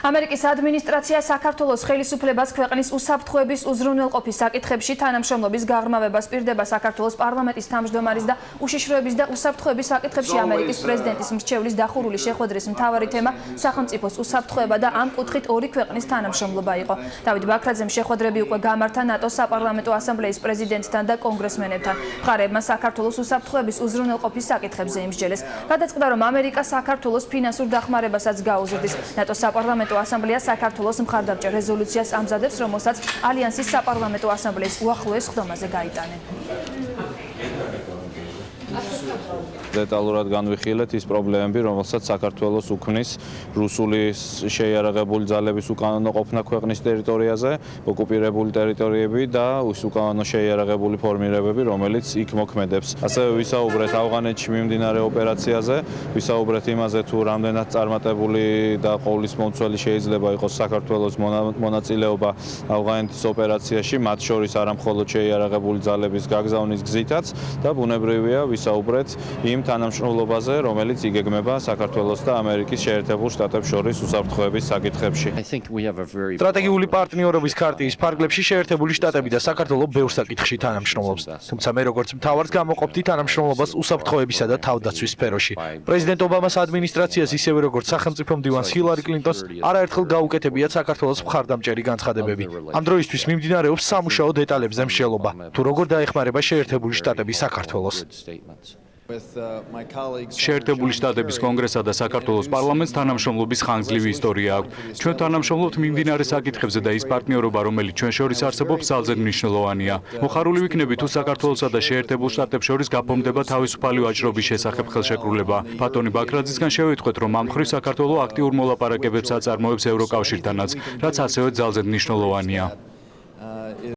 ამერიკის ადმინისტრაცია საქართველოს ხელისუფლებას ქვეყნის უსაფრთხოების უზრუნველყოფის საკითხებში თანამშრომლობის გაღრმავებას პირდება საქართველოს პარლამენტის თავმჯდომარის და უშიშროების და უსაფრთხოების საკითხებში ამერიკის პრეზიდენტის მრჩევლის დახურული შეხვედრის მთავარი თემა სახელმწიფოს უსაფრთხოება და ამ კუთხით ორი ქვეყნის თანამშრომლობა იყო. დავით ბაქრაძემ შეხვედრები უკვე გამართა ნატოს საპარლამენტო ასამბლეის პრეზიდენტთან და კონგრესმენებთან. მხარეებმა საქართველოს უსაფრთხოების უზრუნველყოფის საკითხებზე იმსჯელეს. გადაწყდა, რომ ამერიკა საქართველოს ფინანსურ დახმარებასაც გაუზრდის. ნატოს საპარლამენტო ასამბლეა საქართველოს მხარდამჭერ რეზოლუციას ამზადებს, რომელსაც ალიანსის საპარლამენტო ასამბლეის უახლოეს ხდომაზე გაიტანენ. Დეტალურად განვიხილეთ ის პრობლემები, რომელსაც საქართველოს უქმნის რუსული შეიარაღებული ძალების უკანონო ყოფნა ქვეყნის ტერიტორიაზე, ოკუპირებული ტერიტორიები და უკანონო შეიარაღებული ფორმირებები, რომელიც იქ მოქმედებს. ასევე ვისაუბრეთ ავღანეთში მიმდინარე ოპერაციაზე, ვისაუბრეთ იმაზე, თუ რამდენად წარმატებული და ყოვლისმომცველი შეიძლება იყოს საქართველოს მონაწილეობა ავღანეთის ოპერაციაში, მათ შორის არა მხოლოდ შეიარაღებული ძალების გაგზავნის გზითაც და ბუნებრივია ვისაუბრეთ იმ თანამშრომლობაზე, რომელიც იგეგმება საქართველოს და ამერიკის შეერთებულ შტატებს შორის უსაფრთხოების საკითხებში. სტრატეგიული პარტნიორობის ქარტიის ფარგლებში შეერთებული შტატები და საქართველო ბევრ საკითხში თანამშრომლობს. თუმცა მე როგორც მთავარს გამოყოფდი თანამშრომლობას უსაფრთხოებისა და თავდაცვის სფეროში. პრეზიდენტ ობამას ადმინისტრაციას ისევე როგორც სახელმწიფო მდივანს ჰილარი კლინტონს არაერთხელ გაუკეთებიათ საქართველოს მხარდამჭერი განცხადებები. ამ დროისთვის მიმდინარეობს სამუშაო დეტალებზე მსჯელობა, თუ როგორ დაეხმარება შეერთებული შტატები საქართველოს. შეერთებული შტატების კონგრესსა და საქართველოს პარლამენტს თანამშრომლობის ხანგრძლივი ისტორია აქვს. ჩვენ თანამშრომლობთ მიმდინარე საკითხებზე და ის პარტნიორობა, რომელიც ჩვენ შორის არსებობს, ძალზედ მნიშვნელოვანია. მოხარული ვიქნები, თუ საქართველოსა და შეერთებულ შტატებს შორის გაფორმდება თავისუფალი ვაჭრობის შესახებ ხელშეკრულება. ბატონი ბაქრაძისგან შევიტყვეთ, რომ ამ მხრივ საქართველო აქტიურ მოლაპარაკებებს აწარმოებს ევროკავშირთანაც, რაც ასევე ძალზედ მნიშვნელოვანია.